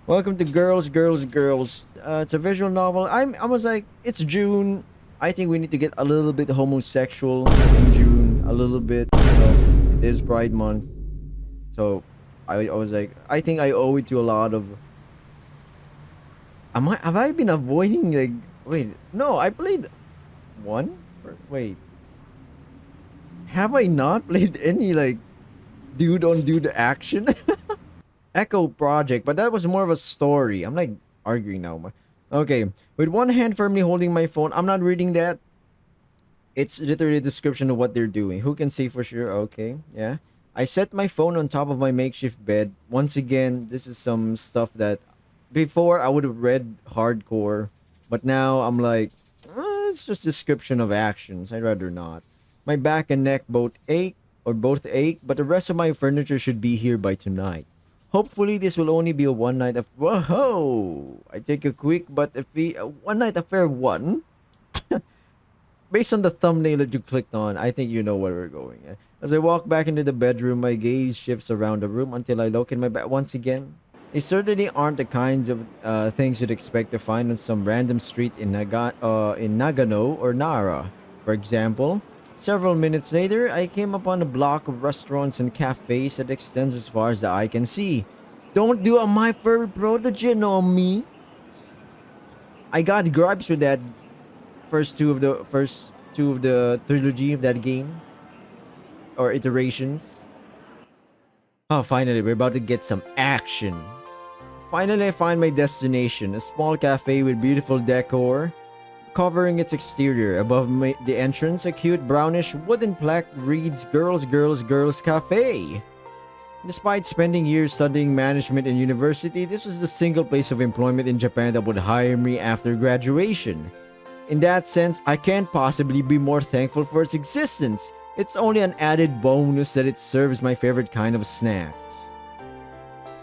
Welcome to Girls, Girls, Girls. It's a visual novel. I was like, it's June. I think we need to get a little bit homosexual in June. A little bit. It is Pride Month. So I was like, I think I owe it to a lot of. Have I been avoiding like? Wait, no. I played one. Wait, have I not played any like dude on dude action? Echo Project, but that was more of a story. I'm like arguing now. Okay, with one hand firmly holding my phone, I'm not reading that. It's literally a description of what they're doing. Who can say for sure? Okay, yeah. I set my phone on top of my makeshift bed. Once again, this is some stuff that before I would have read hardcore, but now I'm like, it's just description of actions. I'd rather not. My back and neck both ache, but the rest of my furniture should be here by tonight. Hopefully, this will only be a one night of. Whoa! I take a quick but if we a one night affair one. Based on the thumbnail that you clicked on, I think you know where we're going. As I walk back into the bedroom, my gaze shifts around the room until I look in my bed once again. They certainly aren't the kinds of things you'd expect to find on some random street in Nagano or Nara. For example, several minutes later, I came upon a block of restaurants and cafes that extends as far as the eye can see. Don't do a My Furry Protege on me. I got gripes with that first two of the trilogy of that game or iterations. Oh, finally, we're about to get some action. Finally, I find my destination, a small cafe with beautiful decor covering its exterior. Above the entrance, a cute brownish wooden plaque reads Girls, Girls, Girls Cafe. Despite spending years studying management in university, this was the single place of employment in Japan that would hire me after graduation. In that sense, I can't possibly be more thankful for its existence. It's only an added bonus that it serves my favorite kind of snacks.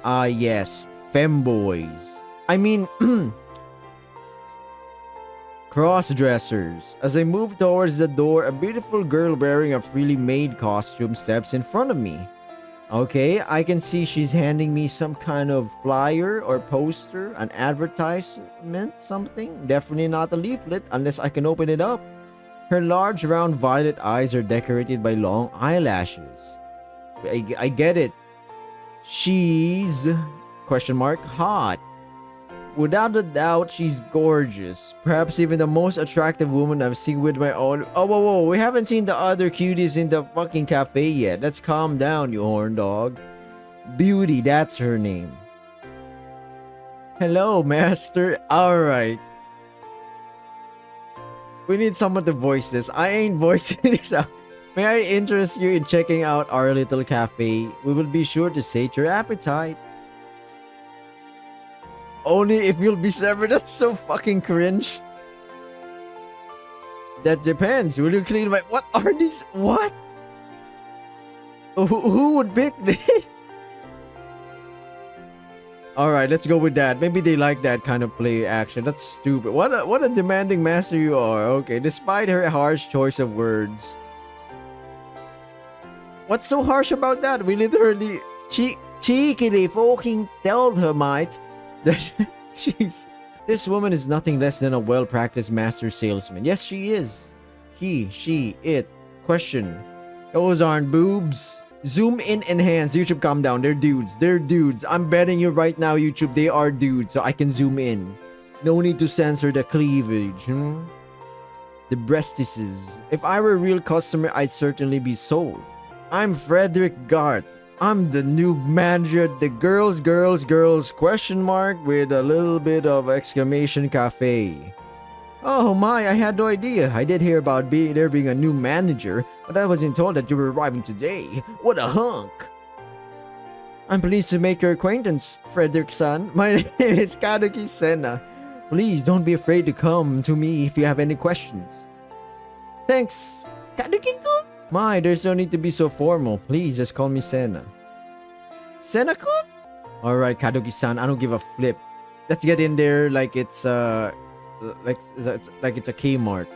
Ah yes, femboys. I mean, cross-dressers. As I move towards the door, a beautiful girl wearing a freely made costume steps in front of me. Okay, I can see she's handing me some kind of flyer or poster, an advertisement, something. Definitely not a leaflet unless I can open it up. Her large round violet eyes are decorated by long eyelashes. I get it. She's question mark hot. Without a doubt, she's gorgeous. Perhaps even the most attractive woman I've seen with my own. Oh, whoa, whoa. We haven't seen the other cuties in the fucking cafe yet. Let's calm down, you horn dog. Beauty, that's her name. Hello, master. Alright. We need someone to voice this. I ain't voicing this out. May I interest you in checking out our little cafe? We will be sure to sate your appetite. Only if you'll be severed. That's so fucking cringe. That depends. Will you clean my... What are these? What? Who would pick this? Alright, let's go with that. Maybe they like that kind of play action. That's stupid. What a demanding master you are. Okay, despite her harsh choice of words. What's so harsh about that? We literally... cheekily fucking told her, mate. Jeez. This woman is nothing less than a well-practiced master salesman. Yes, she is. He, she, it. Question. Those aren't boobs. Zoom in, enhance. YouTube, calm down. They're dudes. They're dudes. I'm betting you right now, YouTube, they are dudes. So I can zoom in. No need to censor the cleavage. The breastises. If I were a real customer, I'd certainly be sold. I'm Frederick Gart. I'm the new manager at the Girls, Girls, Girls question mark with a little bit of exclamation cafe. Oh my, I had no idea. I did hear about there being a new manager, but I wasn't told that you were arriving today. What a hunk. I'm pleased to make your acquaintance, Frederick-san. My name is Kaduki Sena. Please don't be afraid to come to me if you have any questions. Thanks, Kaduki-kun. My, there's no need to be so formal. Please, just call me Sena. Sena-kun? Alright, Kaduki-san, I don't give a flip. Let's get in there like it's like it's a Kmart.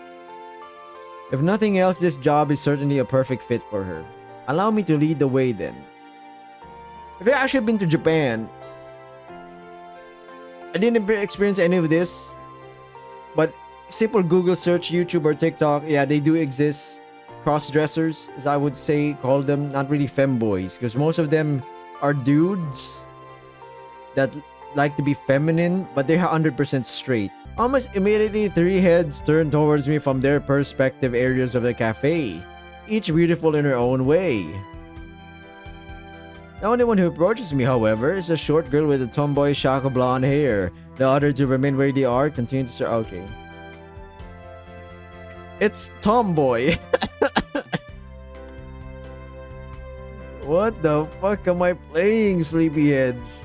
If nothing else, this job is certainly a perfect fit for her. Allow me to lead the way then. Have you actually been to Japan? I didn't experience any of this, but simple Google search, YouTube or TikTok, yeah, they do exist. Cross-dressers, as I would say, call them, not really femboys, because most of them are dudes that like to be feminine, but they're 100% straight. Almost immediately, three heads turned towards me from their perspective areas of the cafe, each beautiful in her own way. The only one who approaches me, however, is a short girl with a tomboy shock of blonde hair. The other two remain where they are, continue to stare. Okay. It's tomboy. What the fuck am I playing, sleepyheads?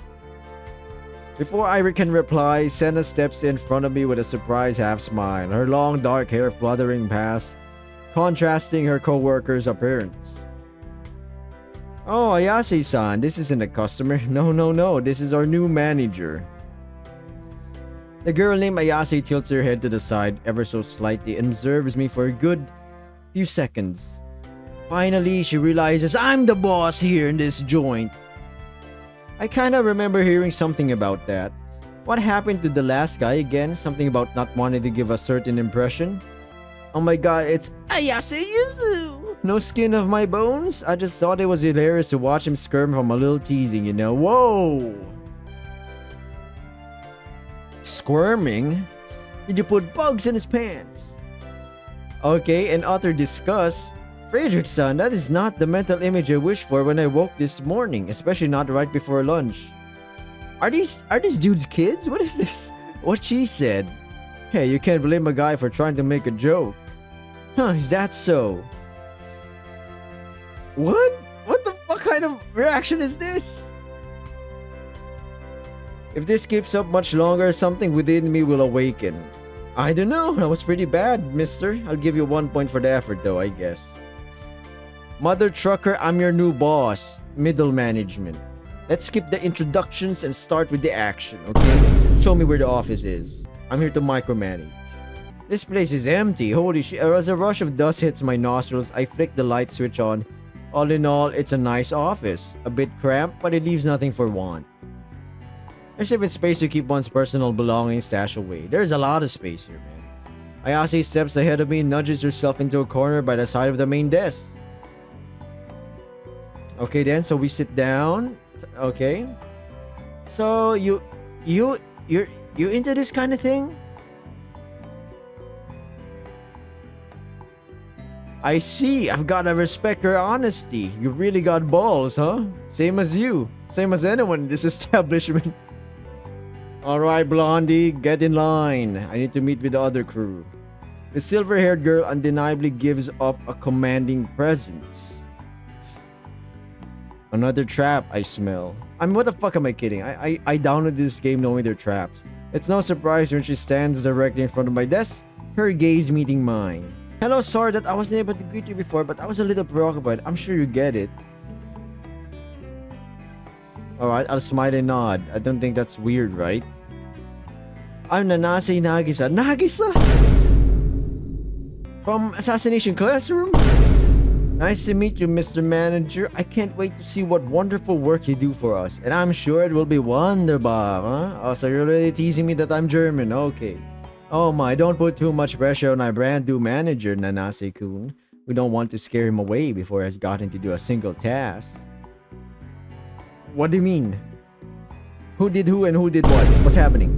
Before I can reply, Senna steps in front of me with a surprised half smile, her long dark hair fluttering past, contrasting her co-worker's appearance. Oh, Ayase-san, this isn't a customer. No, this is our new manager. The girl named Ayase tilts her head to the side ever so slightly and observes me for a good few seconds. Finally, she realizes I'm the boss here in this joint. I kinda remember hearing something about that. What happened to the last guy again? Something about not wanting to give a certain impression? Oh my god, it's Ayase Yuzu! No skin of my bones? I just thought it was hilarious to watch him squirm from a little teasing, you know? Whoa! Squirming? Did you put bugs in his pants? Okay, in utter disgust, Frederick-san, that is not the mental image I wished for when I woke this morning, especially not right before lunch. Are these dudes kids? What is this? What she said? Hey, you can't blame a guy for trying to make a joke. Huh, is that so? What? What the fuck kind of reaction is this? If this keeps up much longer, something within me will awaken. I don't know, that was pretty bad, mister. I'll give you 1 point for the effort though, I guess. Mother Trucker, I'm your new boss. Middle management. Let's skip the introductions and start with the action, okay? Show me where the office is. I'm here to micromanage. This place is empty. Holy shit. As a rush of dust hits my nostrils, I flick the light switch on. All in all, it's a nice office. A bit cramped, but it leaves nothing for want. There's even space to keep one's personal belongings stashed away. There's a lot of space here, man. Ayase steps ahead of me and nudges herself into a corner by the side of the main desk. Okay then, so we sit down. Okay. So you're into this kind of thing? I see. I've gotta respect your honesty. You really got balls, huh? Same as you. Same as anyone in this establishment. Alright, Blondie, get in line. I need to meet with the other crew. The silver-haired girl undeniably gives off a commanding presence. Another trap, I smell. What the fuck am I kidding? I downloaded this game knowing they're traps. It's no surprise when she stands directly in front of my desk, her gaze meeting mine. Hello, sorry that I wasn't able to greet you before, but I was a little preoccupied. I'm sure you get it. Alright, I'll smile and nod. I don't think that's weird, right? I'm Nanase Nagisa. Nagisa? From Assassination Classroom? Nice to meet you, Mr. Manager. I can't wait to see what wonderful work you do for us. And I'm sure it will be wonderful, huh? Oh, so you're really teasing me that I'm German. Okay. Oh my, don't put too much pressure on our brand new manager, Nanase-kun. We don't want to scare him away before he has gotten to do a single task. What do you mean? Who did who and who did what? What's happening?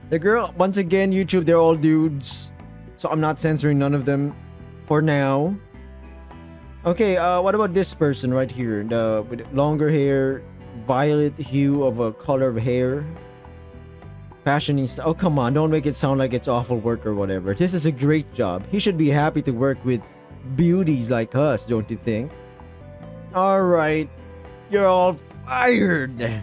The girl, once again, YouTube, they're all dudes. So I'm not censoring none of them for now. Okay, what about this person right here? The with longer hair, violet hue of a color of hair. Fashionista. Oh, come on, don't make it sound like it's awful work or whatever. This is a great job. He should be happy to work with beauties like us, don't you think? Alright, you're all fired.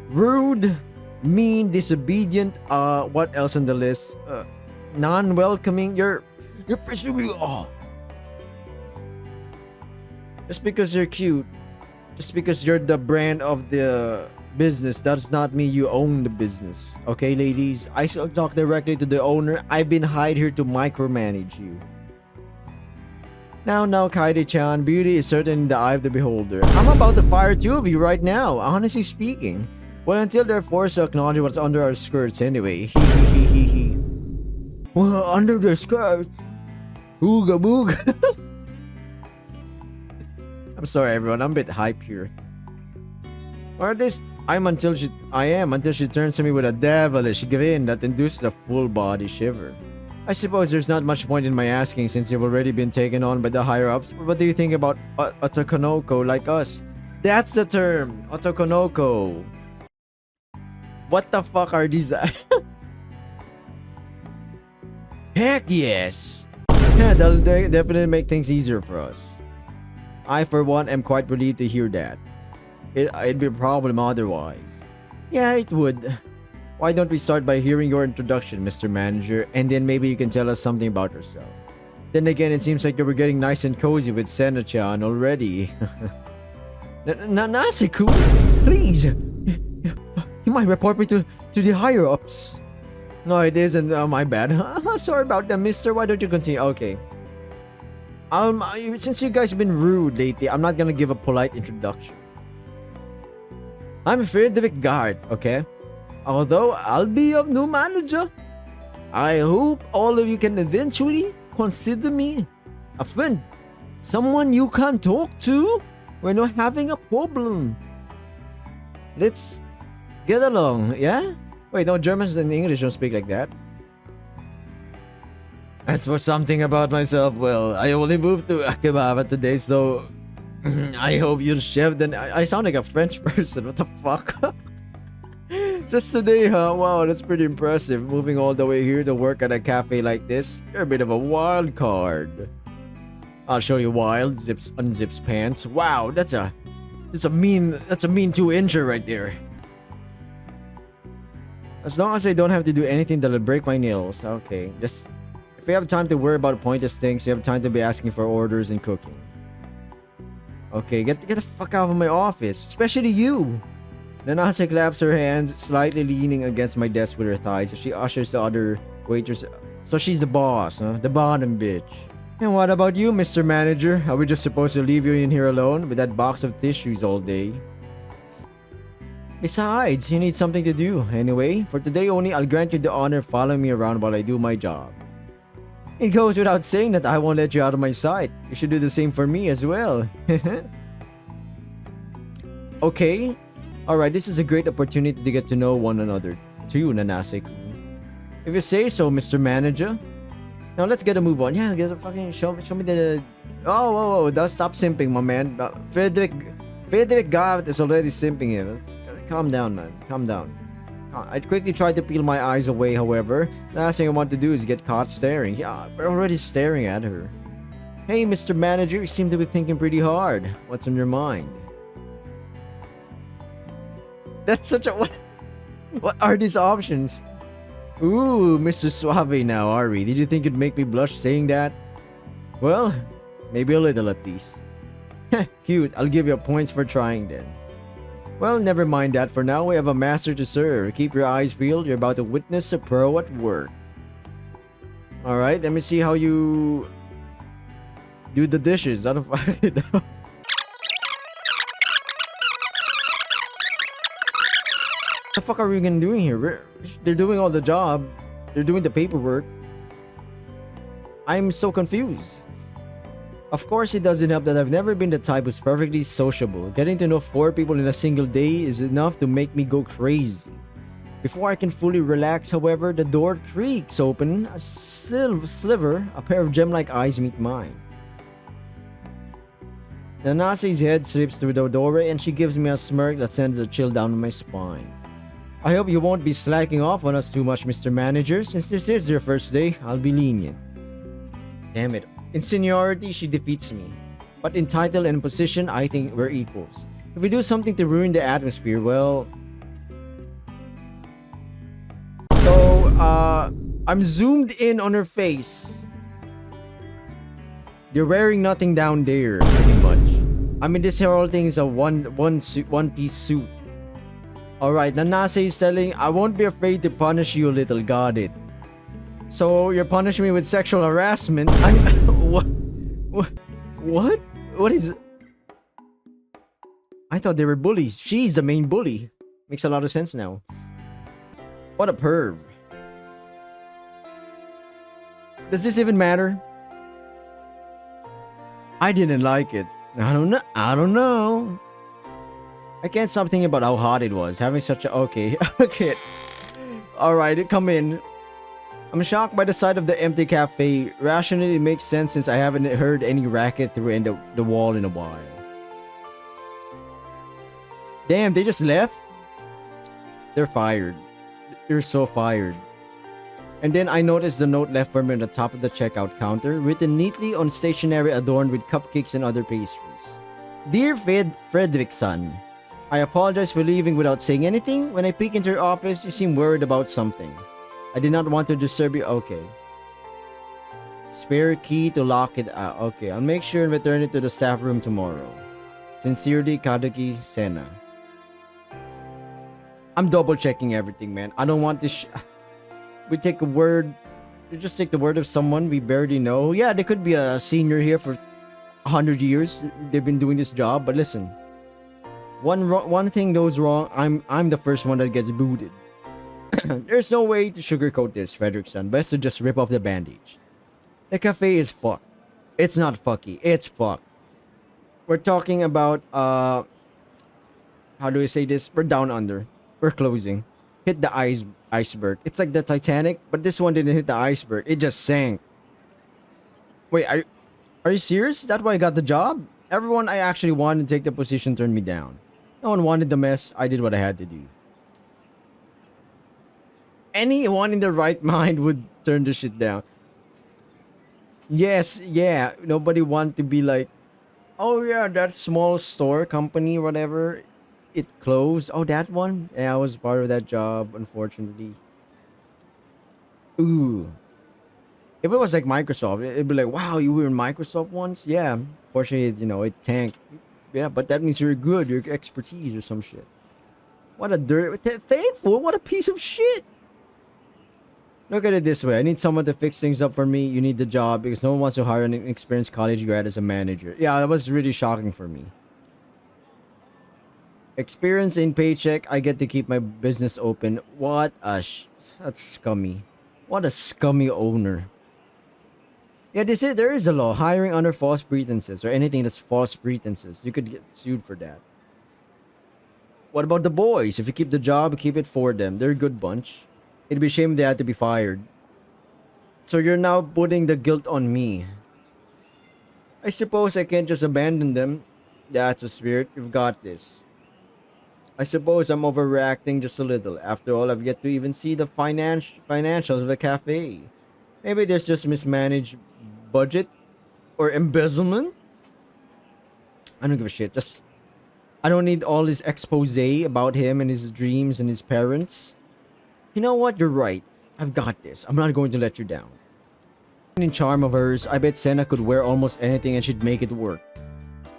Rude, mean, disobedient, what else on the list? Non-welcoming, you're pursuing off. Just because you're cute, just because you're the brand of the business, does not mean you own the business. Okay, ladies? I still talk directly to the owner. I've been hired here to micromanage you. Now, Kaede-chan, beauty is certainly in the eye of the beholder. I'm about to fire two of you right now, honestly speaking. Well, until they're forced to acknowledge what's under our skirts anyway. Hee. Well, under the skirts. Ooga booga. I'm sorry, everyone. I'm a bit hype here. Or at least I am until she turns to me with a devilish grin that induces a full body shiver. I suppose there's not much point in my asking since you've already been taken on by the higher ups. But what do you think about Otokonoko like us? That's the term, Otokonoko. What the fuck are these? Heck yes. Yeah, that'll definitely make things easier for us. I, for one, am quite relieved to hear that. It'd be a problem otherwise. Yeah, it would. Why don't we start by hearing your introduction, Mr. Manager, and then maybe you can tell us something about yourself. Then again, it seems like you were getting nice and cozy with Sena-chan already. Nase-kun, please! You might report me to the higher-ups. No, it isn't my bad. Sorry about that, mister. Why don't you continue? Okay. Since you guys have been rude lately, I'm not gonna give a polite introduction. I'm Frederick Guard, okay? Although I'll be your new manager, I hope all of you can eventually consider me a friend. Someone you can talk to when you're having a problem. Let's get along, yeah? Wait, no, Germans and English don't speak like that. As for something about myself, well, I only moved to Akihabara today, so I hope you'll chef. Then I sound like a French person. What the fuck? Just today, huh? Wow, that's pretty impressive. Moving all the way here to work at a cafe like this. You're a bit of a wild card. I'll show you wild. Unzips pants. Wow, that's a mean 2-incher right there. As long as I don't have to do anything that'll break my nails. Okay, just if you have time to worry about pointless things, you have time to be asking for orders and cooking. Okay, get the fuck out of my office, especially you. Nanase claps her hands, slightly leaning against my desk with her thighs as she ushers the other waitress. So she's the boss, huh? The bottom bitch. And what about you, Mr. Manager? Are we just supposed to leave you in here alone with that box of tissues all day? Besides, you need something to do. Anyway, for today only, I'll grant you the honor of following me around while I do my job. It goes without saying that I won't let you out of my sight. You should do the same for me as well. Okay. Alright, this is a great opportunity to get to know one another too, Nanase-kun. If you say so, Mr. Manager. Now let's get a move on. Yeah, get a fucking show me the. Oh, whoa, stop simping, my man. Frederick Guard is already simping him. Calm down, man. Calm down. I quickly tried to peel my eyes away, however. The last thing I want to do is get caught staring. Yeah, we're already staring at her. Hey, Mr. Manager, you seem to be thinking pretty hard. What's on your mind? That's such a... What are these options? Ooh, Mr. Suave now, are we? Did you think it'd make me blush saying that? Well, maybe a little at least. Cute, I'll give you points for trying then. Well, never mind that. For now, we have a master to serve. Keep your eyes peeled. You're about to witness a pro at work. Alright, let me see how you do the dishes. I don't fucking know. What the fuck are we gonna doing here? They're doing all the job. They're doing the paperwork. I'm so confused. Of course, it doesn't help that I've never been the type who's perfectly sociable. Getting to know 4 people in a single day is enough to make me go crazy. Before I can fully relax, however, the door creaks open. A a pair of gem-like eyes meet mine. Nanase's head slips through the doorway and she gives me a smirk that sends a chill down my spine. I hope you won't be slacking off on us too much, Mr. Manager. Since this is your first day, I'll be lenient. Damn it. In seniority, she defeats me. But in title and position, I think we're equals. If we do something to ruin the atmosphere, well... So, I'm zoomed in on her face. You're wearing nothing down there, pretty much. I mean, this whole thing is a one-piece suit. Alright, Nanase is telling, I won't be afraid to punish you a little, got it. So, you're punishing me with sexual harassment? What? What is it? I thought they were bullies. She's the main bully. Makes a lot of sense now. What a perv. Does this even matter? I didn't like it. I don't know. I don't know. I can't stop thinking about how hot it was. Having such a... Okay. Okay. Alright, come in. I'm shocked by the sight of the empty cafe. Rationally, it makes sense since I haven't heard any racket through the wall in a while. Damn, they just left? They're fired. They're so fired. And then I noticed the note left for me on the top of the checkout counter, written neatly on stationery adorned with cupcakes and other pastries. Dear Fredrickson, I apologize for leaving without saying anything. When I peek into your office, you seem worried about something. I did not want to disturb you. Okay. Spare key to lock it out. Okay, I'll make sure and return it to the staff room tomorrow. Sincerely, Kaduki Sena. I'm double checking everything, man. I don't want this. We take a word. We just take the word of someone we barely know. Yeah, they could be a senior here for 100 years. They've been doing this job. But listen, one thing goes wrong. I'm the first one that gets booted. There's no way to sugarcoat this, Fredrickson. Best to just rip off the bandage. The cafe is fucked. It's not fucky. It's fucked. We're talking about how do I say this? We're down under. We're closing. Hit the iceberg. It's like the Titanic, but this one didn't hit the iceberg. It just sank. Wait, are you serious? That's why I got the job? Everyone I actually wanted to take the position turned me down. No one wanted the mess. I did what I had to do. Anyone in their right mind would turn the shit down. Yes, yeah. Nobody want to be like, oh yeah, that small store company, whatever. It closed. Oh, that one? Yeah, I was part of that job, unfortunately. Ooh. If it was like Microsoft, it'd be like, wow, you were in Microsoft once? Yeah. Fortunately, you know, it tanked. Yeah, but that means you're good, your expertise or some shit. What a thankful, what a piece of shit. Look at it this way. I need someone to fix things up for me. You need the job because no one wants to hire an experienced college grad as a manager. Yeah, that was really shocking for me. Experience in paycheck. I get to keep my business open. What a that's scummy. What a scummy owner. Yeah, there is a law. Hiring under false pretenses or anything that's false pretenses. You could get sued for that. What about the boys? If you keep the job, keep it for them. They're a good bunch. It'd be a shame they had to be fired. So you're now putting the guilt on me. I suppose I can't just abandon them. That's a spirit. You've got this. I suppose I'm overreacting just a little. After all, I've yet to even see the financials of the cafe. Maybe there's just mismanaged budget or embezzlement. I don't give a shit. I don't need all this expose about him and his dreams and his parents. You know what? You're right. I've got this. I'm not going to let you down. In charm of hers, I bet Sena could wear almost anything and she'd make it work.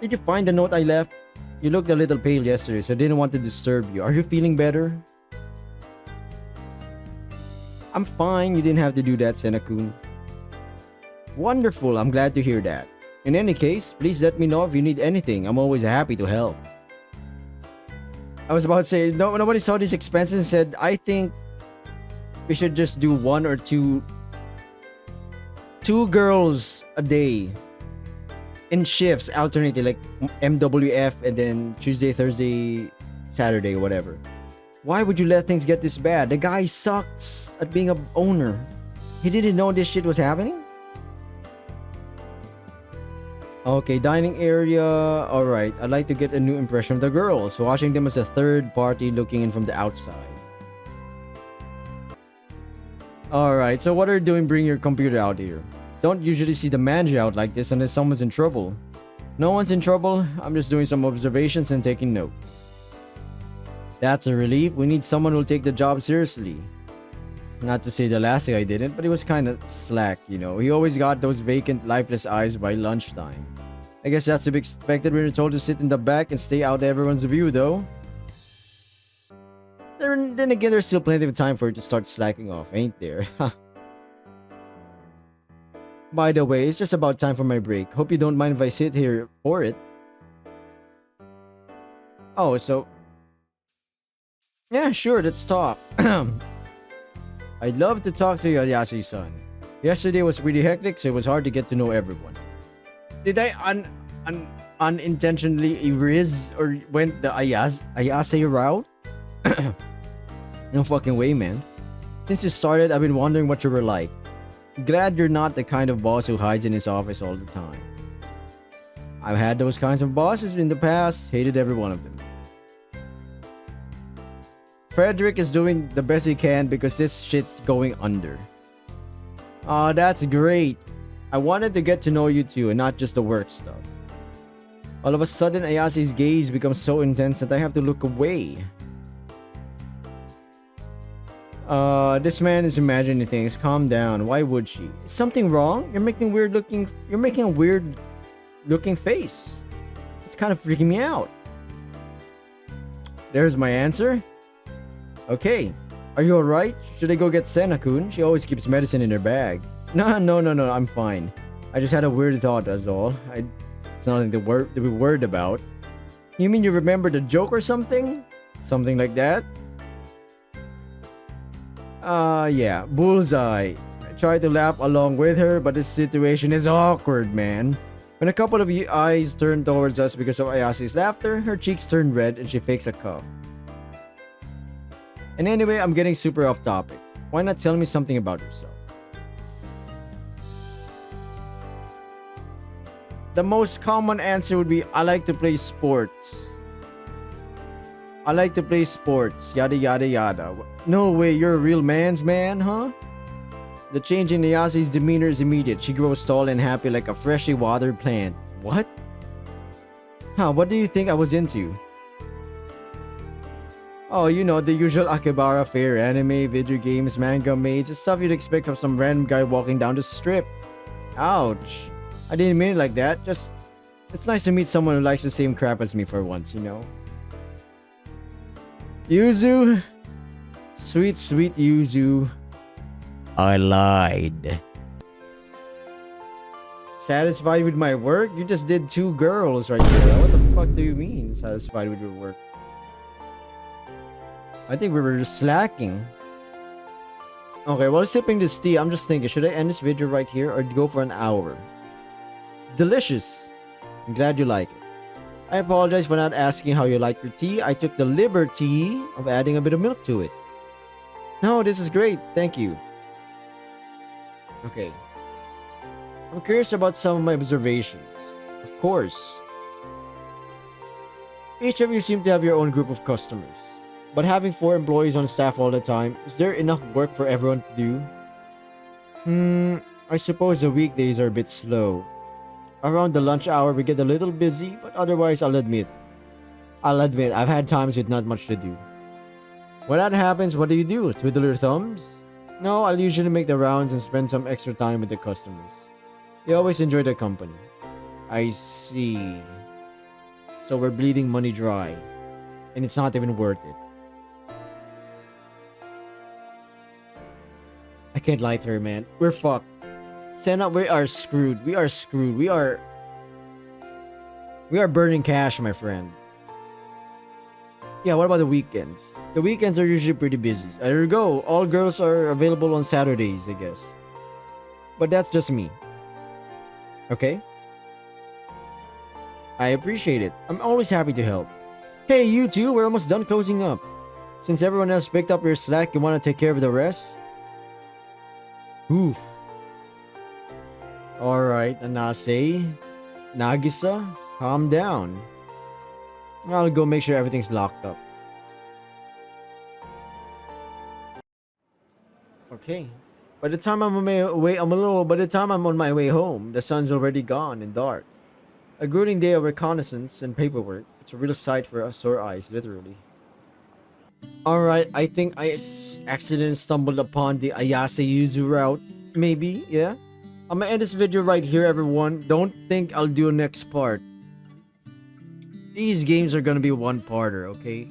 Did you find the note I left? You looked a little pale yesterday, so I didn't want to disturb you. Are you feeling better? I'm fine. You didn't have to do that, Sena-kun. Wonderful. I'm glad to hear that. In any case, please let me know if you need anything. I'm always happy to help. I was about to say, nobody saw these expenses and said, I think we should just do one or two girls a day in shifts, alternating, like MWF and then Tuesday, Thursday, Saturday, whatever. Why would you let things get this bad? The guy sucks at being a owner. He didn't know this shit was happening? Okay, dining area. Alright, I'd like to get a new impression of the girls, watching them as a third party looking in from the outside. Alright, so what are you doing bringing your computer out here? Don't usually see the manager out like this unless someone's in trouble. No one's in trouble. I'm just doing some observations and taking notes. That's a relief. We need someone who'll take the job seriously. Not to say the last guy didn't, but he was kind of slack, you know. He always got those vacant, lifeless eyes by lunchtime. I guess that's to be expected when you're told to sit in the back and stay out of everyone's view, though. Then again, there's still plenty of time for you to start slacking off, ain't there? By the way, it's just about time for my break. Hope you don't mind if I sit here for it. Oh, so... Yeah, sure, let's talk. I'd love to talk to you, Ayase-san. Yesterday was really hectic, so it was hard to get to know everyone. Did I unintentionally erase or went the Ayase route? No fucking way, man. Since you started, I've been wondering what you were like. Glad you're not the kind of boss who hides in his office all the time. I've had those kinds of bosses in the past, hated every one of them. Frederick is doing the best he can because this shit's going under. Aw, that's great. I wanted to get to know you too and not just the work stuff. All of a sudden, Ayase's gaze becomes so intense that I have to look away. This man is imagining things. Calm down. Why would she? Is something wrong? You're making a weird looking face. It's kind of freaking me out. There's my answer. Okay. Are you alright? Should I go get Senna-kun? She always keeps medicine in her bag. No, I'm fine. I just had a weird thought, that's all. It's nothing to be worried about. You mean you remembered a joke or something? Something like that? Yeah, bullseye. I tried to laugh along with her, but this situation is awkward, man. When a couple of eyes turn towards us because of Ayase's laughter, her cheeks turn red and she fakes a cough. And anyway, I'm getting super off topic. Why not tell me something about yourself? The most common answer would be, I like to play sports. I like to play sports, yada yada yada. No way, you're a real man's man, huh? The change in Ayase's demeanor is immediate. She grows tall and happy like a freshly watered plant. What? Huh, what do you think I was into? Oh, you know, the usual Akihabara fare, anime, video games, manga maids, the stuff you'd expect from some random guy walking down the strip. Ouch. I didn't mean it like that, just... It's nice to meet someone who likes the same crap as me for once, you know? Yuzu? Sweet, sweet Yuzu. I lied. Satisfied with my work? You just did 2 girls right there. What the fuck do you mean, satisfied with your work? I think we were just slacking. Okay, while sipping this tea, I'm just thinking, should I end this video right here or go for an hour? Delicious. I'm glad you like it. I apologize for not asking how you like your tea. I took the liberty of adding a bit of milk to it. No, this is great. Thank you. Okay. I'm curious about some of my observations. Of course. Each of you seem to have your own group of customers. But having 4 employees on staff all the time, is there enough work for everyone to do? I suppose the weekdays are a bit slow. Around the lunch hour we get a little busy, but otherwise I'll admit I've had times with not much to do. When that happens, what do? Twiddle your thumbs? No, I'll usually make the rounds and spend some extra time with the customers. They always enjoy the company. I see. So we're bleeding money dry. And it's not even worth it. I can't lie to her, man. We're fucked. Senna, we are screwed. We are screwed. We are burning cash, my friend. Yeah, what about the weekends? The weekends are usually pretty busy. There you go. All girls are available on Saturdays, I guess. But that's just me. Okay? I appreciate it. I'm always happy to help. Hey, you two, we're almost done closing up. Since everyone else picked up your slack, you want to take care of the rest? Oof. Alright, Anase. Nagisa, calm down. I'll go make sure everything's locked up. Okay. By the time I'm on my way home, the sun's already gone and dark. A grueling day of reconnaissance and paperwork. It's a real sight for us sore eyes, literally. Alright, I think I accidentally stumbled upon the Ayase Yuzu route. Maybe, yeah? I'm gonna end this video right here, everyone. Don't think I'll do a next part. These games are gonna be one-parter, okay?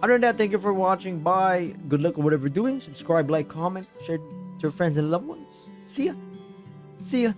Other than that, thank you for watching. Bye. Good luck with whatever you're doing. Subscribe, like, comment, share to your friends and loved ones. See ya. See ya.